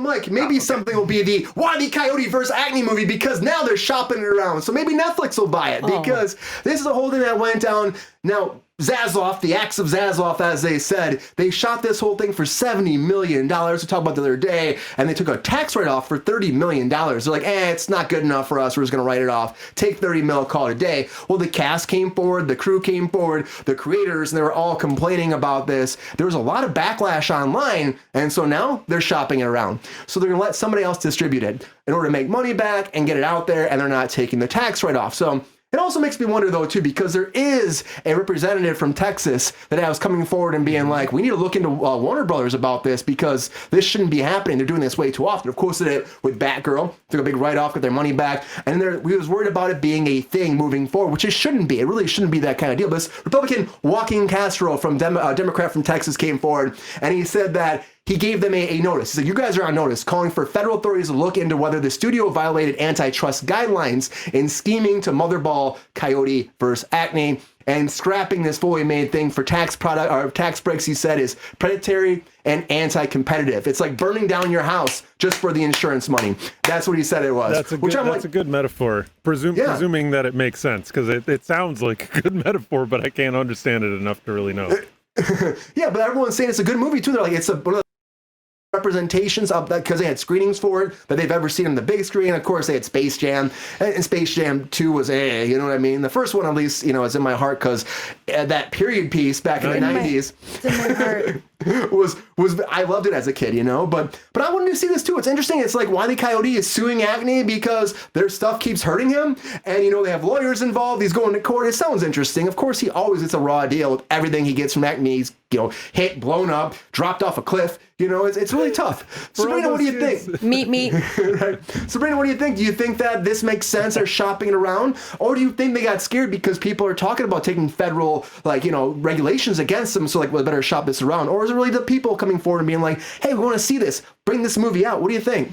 Mike, maybe something will be the Wile E. Coyote vs. Acme movie because now they're shopping it around. So maybe Netflix will buy it because this is a whole thing that went down. Now, Zaslav, the axe of Zaslav, as they said, they shot this whole thing for $70 million. We talked about the other day, and they took a tax write-off for $30 million. They're like, it's not good enough for us. We're just going to write it off. Take 30 mil, call it a day. Well, the cast came forward, the crew came forward, the creators, and they were all complaining about this. There was a lot of backlash online, and so now they're shopping it around. So they're going to let somebody else distribute it in order to make money back and get it out there, and they're not taking the tax write-off. So it also makes me wonder, though, too, because there is a representative from Texas that I was coming forward and being like, we need to look into Warner Brothers about this because this shouldn't be happening. They're doing this way too often. Of course, they did it with Batgirl, took a big write-off, got their money back, and we was worried about it being a thing moving forward, which it shouldn't be. It really shouldn't be that kind of deal. But this Republican Joaquin Castro, from Democrat from Texas, came forward, and he said that he gave them a notice. He said, you guys are on notice, calling for federal authorities to look into whether the studio violated antitrust guidelines in scheming to motherball Coyote vs. Acme, and scrapping this fully made thing for tax breaks, he said, is predatory and anti-competitive. It's like burning down your house just for the insurance money. That's what he said it was. That's a good metaphor, presuming that it makes sense, because it sounds like a good metaphor, but I can't understand it enough to really know. Yeah, but everyone's saying it's a good movie, too. They're like, it's one of the representations of that because they had screenings for it that they've ever seen on the big screen. Of course, they had Space Jam, and Space Jam 2 was you know what I mean? The first one, at least, is in my heart because that period piece back in the 90s was I loved it as a kid, but I wanted to see this too. It's interesting. It's like Wile E. Coyote is suing Acme because their stuff keeps hurting him, and they have lawyers involved. He's going to court. It sounds interesting. Of course, he always gets a raw deal with everything he gets from Acme. He's hit, blown up, dropped off a cliff. It's really tough. Sabrina, what do you think? Meet. Right. Sabrina, what do you think? Do you think that this makes sense? They're shopping it around, or do you think they got scared because people are talking about taking federal, regulations against them? So, we better shop this around, or is it really the people coming forward and being like, "Hey, we want to see this. Bring this movie out." What do you think?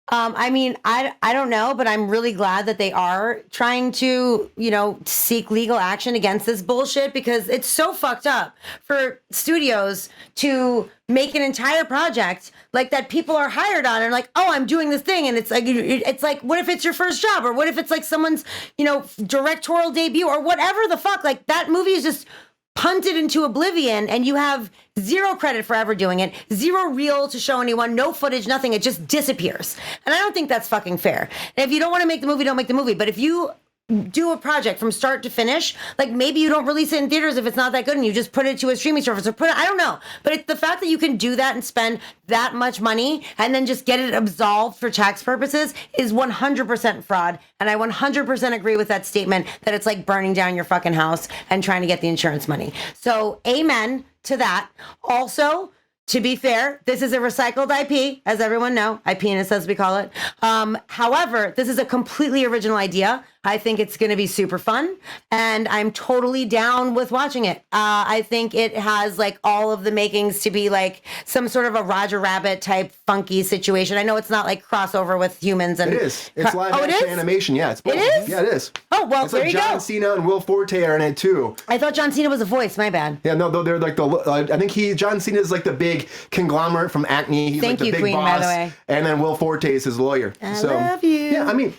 I don't know, but I'm really glad that they are trying to, seek legal action against this bullshit, because it's so fucked up for studios to make an entire project like that people are hired on and like, oh, I'm doing this thing. And it's like, what if it's your first job? Or what if it's like someone's, directorial debut or whatever the fuck? Like, that movie is just punted into oblivion, and you have zero credit for ever doing it, zero reel to show anyone, no footage, nothing. It just disappears. And I don't think that's fucking fair. And if you don't want to make the movie, don't make the movie. But if you do a project from start to finish, like, maybe you don't release it in theaters if it's not that good and you just put it to a streaming service or I don't know. But it's the fact that you can do that and spend that much money and then just get it absolved for tax purposes is 100% fraud. And I 100% agree with that statement that it's like burning down your fucking house and trying to get the insurance money. So amen to that. Also, to be fair, this is a recycled IP, as everyone know, IP-ness as we call it. However, this is a completely original idea. I think it's going to be super fun, and I'm totally down with watching it. I think it has all of the makings to be like some sort of a Roger Rabbit type funky situation. I know it's not crossover with humans. And it is. It's live action animation. Yeah, it's both. It is? Yeah, it is. Oh, well, it's there you go. John Cena and Will Forte are in it too. I thought John Cena was a voice. My bad. Yeah, no, they're I think John Cena is the big conglomerate from Acme. He's Thank the you, big Queen, boss. by the way. And then Will Forte is his lawyer. I love you. Yeah, I mean.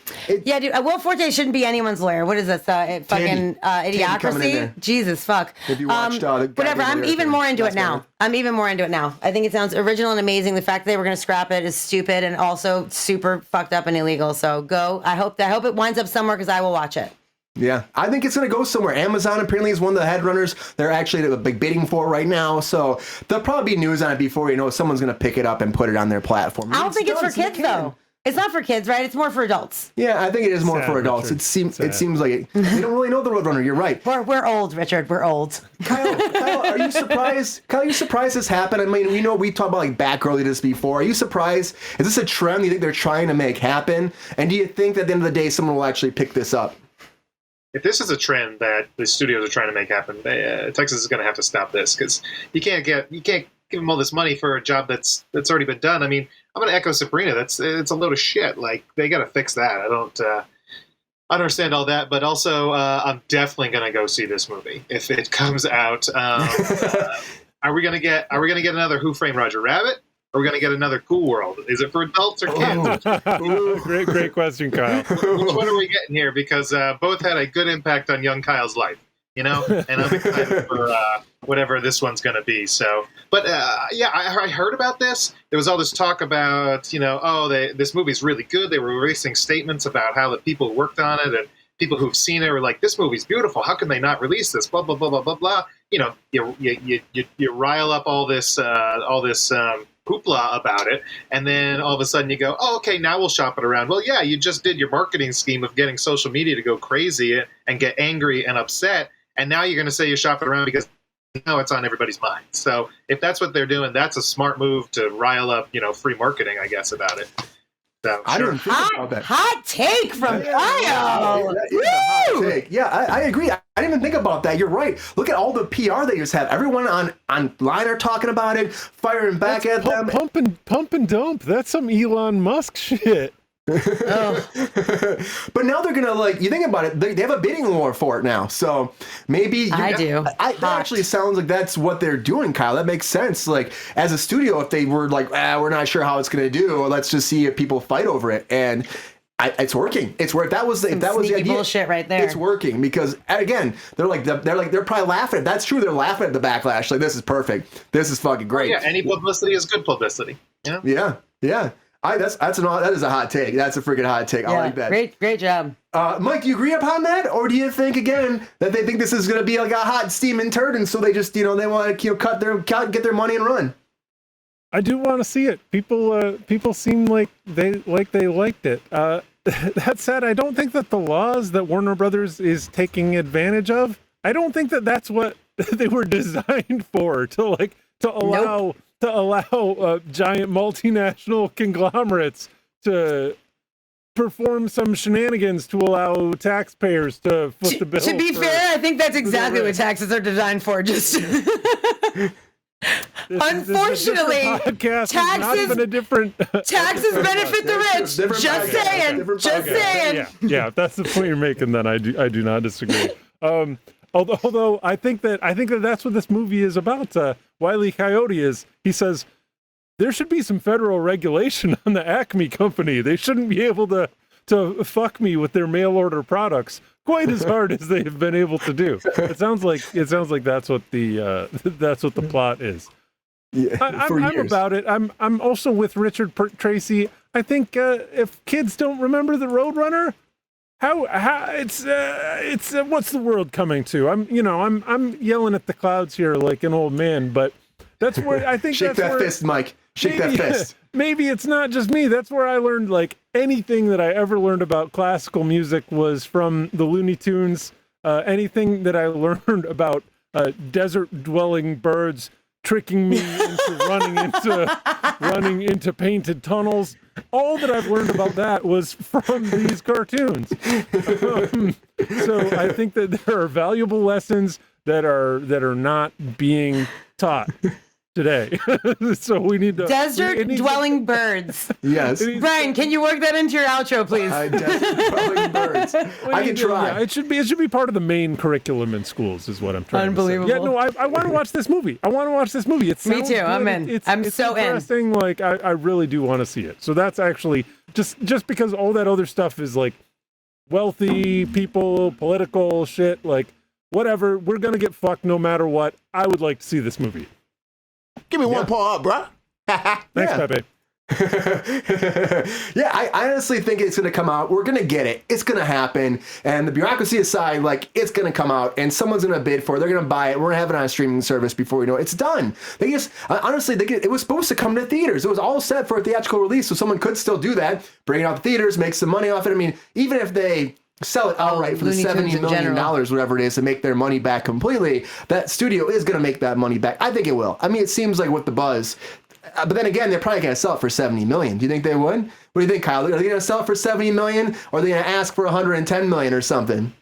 Yeah, dude, Will Forte shouldn't be anyone's lawyer. What is this? Fucking Idiocracy? Jesus, fuck. If you watched whatever, I'm even more into it now. I'm even more into it now. I think it sounds original and amazing. The fact that they were going to scrap it is stupid and also super fucked up and illegal. So go. I hope it winds up somewhere, because I will watch it. Yeah, I think it's going to go somewhere. Amazon apparently is one of the headrunners. They're actually a big bidding for it right now. So there'll probably be news on it before someone's going to pick it up and put it on their platform. I don't think it's for kids, though. It's not for kids, right? It's more for adults. Yeah, I think it is more for adults. It seems like they don't really know the Roadrunner. You're right. We're old, Richard. We're old. Kyle, are you surprised? Kyle, are you surprised this happened? I mean, we talked about Batgirl this before. Are you surprised? Is this a trend you think they're trying to make happen? And do you think that at the end of the day, someone will actually pick this up? If this is a trend that the studios are trying to make happen, Texas is going to have to stop this, because you can't give them all this money for a job that's already been done. I mean, I'm going to echo Sabrina. It's a load of shit. They got to fix that. I don't understand all that, but also I'm definitely going to go see this movie if it comes out. Are we going to get another Who Framed Roger Rabbit? Are we going to get another Cool World? Is it for adults or kids? Great question, Kyle. Which one are we getting here? Because both had a good impact on young Kyle's life, and I'm excited for whatever this one's going to be. So, but yeah, I heard about this. There was all this talk about, this movie's really good. They were releasing statements about how the people who worked on it and people who've seen it were like, this movie's beautiful. How can they not release this? Blah, blah, blah, blah, blah, blah. You rile up all this hoopla about it, and then all of a sudden you go, oh, okay, now we'll shop it around. Well, yeah, you just did your marketing scheme of getting social media to go crazy and get angry and upset, and now you're going to say you shop it around because now it's on everybody's mind. So if that's what they're doing, that's a smart move to rile up, free marketing, I guess, about it. So, I didn't think about that. Hot take from Kyle. Hot take. Yeah, I agree. I didn't even think about that. You're right. Look at all the PR they just have. Everyone online are talking about it, firing back at them. Pump and dump. That's some Elon Musk shit. But now they're gonna you think about it, they have a bidding war for it now, so maybe that actually sounds like that's what they're doing, Kyle. That makes sense. Like, as a studio, if they were like, we're not sure how it's gonna do, let's just see if people fight over it, and it's working. It's worked. That was the idea. Bullshit right there. It's working because, again, they're probably laughing. That's true. They're laughing at the backlash. Like, this is perfect. This is fucking great. Yeah, any publicity is good publicity. Yeah. That is a hot take. That's a freaking hot take. I like that. Great job. Mike, do you agree upon that, or do you think again that they think this is going to be like a hot steaming turd, and so they just they want to get their money and run? I do want to see it. People seem like they liked it. That said, I don't think that the laws that Warner Brothers is taking advantage of, I don't think that that's what they were designed for, to allow giant multinational conglomerates to perform some shenanigans to allow taxpayers to foot the bill. To be fair, I think that's exactly what taxes are designed for. Just unfortunately, taxes benefit the rich. Just saying. Yeah. If that's the point you're making, then I do not disagree. Although I think that that's what this movie is about. Wile E. Coyote he says there should be some federal regulation on the Acme company. They shouldn't be able to fuck me with their mail order products quite as hard as they've been able to do. It sounds like that's what the plot is. Yeah, I'm about it. I'm also with Richard Tracy. I think if kids don't remember the Roadrunner, how it's what's the world coming to? I'm yelling at the clouds here like an old man, but that's where I think shake that fist, Mike. Shake that fist. Maybe it's not just me. That's where I learned anything that I ever learned about classical music was from the Looney Tunes. Anything that I learned about desert-dwelling birds tricking me into running into painted tunnels. All that I've learned about that was from these cartoons. So I think that there are valuable lessons that are not being taught today. So we need to desert-dwelling birds. Yes. Brian, can you work that into your outro, please? Desert-dwelling birds. I can try. Yeah, it should be part of the main curriculum in schools, is what I'm trying Unbelievable. to say. Yeah, no, I want to watch this movie. It Me too. Good. I'm in. It's so interesting. in. I really do want to see it. So that's actually just because all that other stuff is wealthy people, political shit, whatever. We're gonna get fucked no matter what. I would like to see this movie. Give me one paw up, bro. Thanks, Pepe. Yeah, I honestly think it's going to come out. We're going to get it. It's going to happen. And the bureaucracy aside, it's going to come out and someone's going to bid for it. They're going to buy it. We're going to have it on a streaming service before we know it. It's done. They just, honestly, it was supposed to come to theaters. It was all set for a theatrical release, so someone could still do that, bring it out to theaters, make some money off it. I mean, even if they sell it outright for the $70 million, whatever it is, to make their money back completely, that studio is going to make that money back. I think it will. I mean, it seems like with the buzz. But then again, they're probably going to sell it for $70 million. Do you think they would? What do you think, Kyle? Are they going to sell it for $70 million, or are they going to ask for $110 million or something?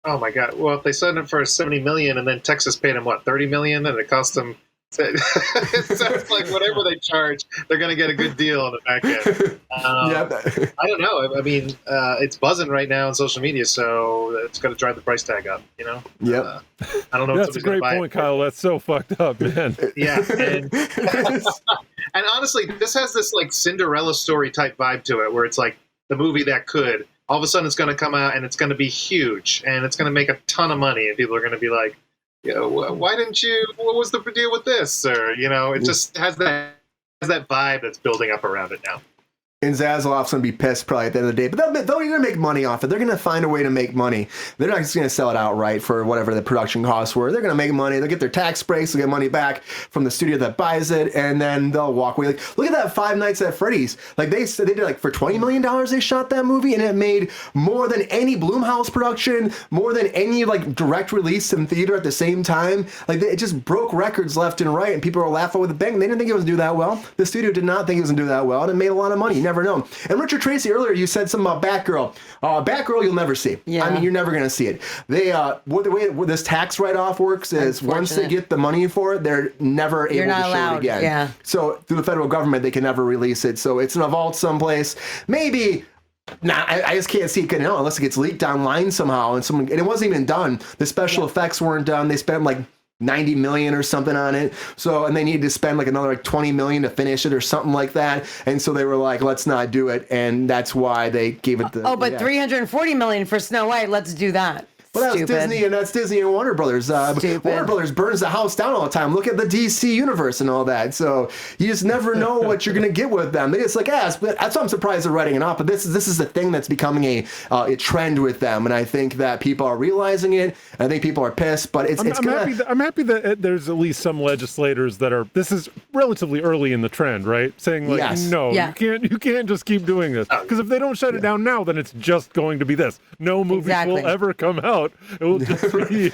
Oh my God! Well, if they sold it for $70 million, and then Texas paid them $30 million, and it cost them. It sounds like whatever they charge, they're going to get a good deal on the back end. I don't know. I mean, it's buzzing right now on social media, so it's going to drive the price tag up. Yep. I don't know. That's a great point, Kyle. That's so fucked up, man. Yeah. And And honestly, this has this like Cinderella story type vibe to it, where it's like the movie that could. All of a sudden, it's going to come out and it's going to be huge and it's going to make a ton of money, and people are going to be like, why didn't you? What was the deal with this? Or it just has that vibe that's building up around it now. And Zaslav's going to be pissed probably at the end of the day. But they're going to make money off it. They're going to find a way to make money. They're not just going to sell it outright for whatever the production costs were. They're going to make money. They'll get their tax breaks. They'll get money back from the studio that buys it. And then they'll walk away. Like, look at that Five Nights at Freddy's. Like they did like for $20 million they shot that movie. And it made more than any Blumhouse production, more than any like direct release in theater at the same time. Like it just broke records left and right. And people were laughing with a bang. They didn't think it was going to do that well. The studio did not think it was going to do that well. And it made a lot of money. You never know. And Richard Tracy, earlier you said something about Batgirl. Batgirl you'll never see. Yeah. I mean, you're never going to see it. They the way this tax write-off works is once they get the money for it, they're never able to show it again. Yeah. So through the federal government, they can never release it. So it's in a vault someplace. Maybe. Nah, I just can't see it getting out unless it gets leaked online somehow. And it wasn't even done. The special effects weren't done. They spent like $90 million or something on it. So, and they needed to spend like another like $20 million to finish it or something like that. And so they were like, let's not do it. And that's why they gave it the. But $340 million for Snow White. Let's do that. Well, that's Disney and Warner Brothers. Warner Brothers burns the house down all the time. Look at the DC universe and all that. So you just never know what you're going to get with them. They just like, that's why I'm surprised they're writing it off. But this is the thing that's becoming a trend with them. And I think that people are realizing it. I think people are pissed, but I'm happy that there's at least some legislators that are, this is relatively early in the trend, right? Saying like, you can't just keep doing this. Because if they don't shut it down now, then it's just going to be this. No movies will ever come out. It will just be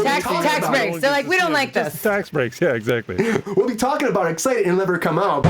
tax breaks. They're like, we don't like this. Tax breaks, yeah, exactly. We'll be talking about it, excited, it'll never come out.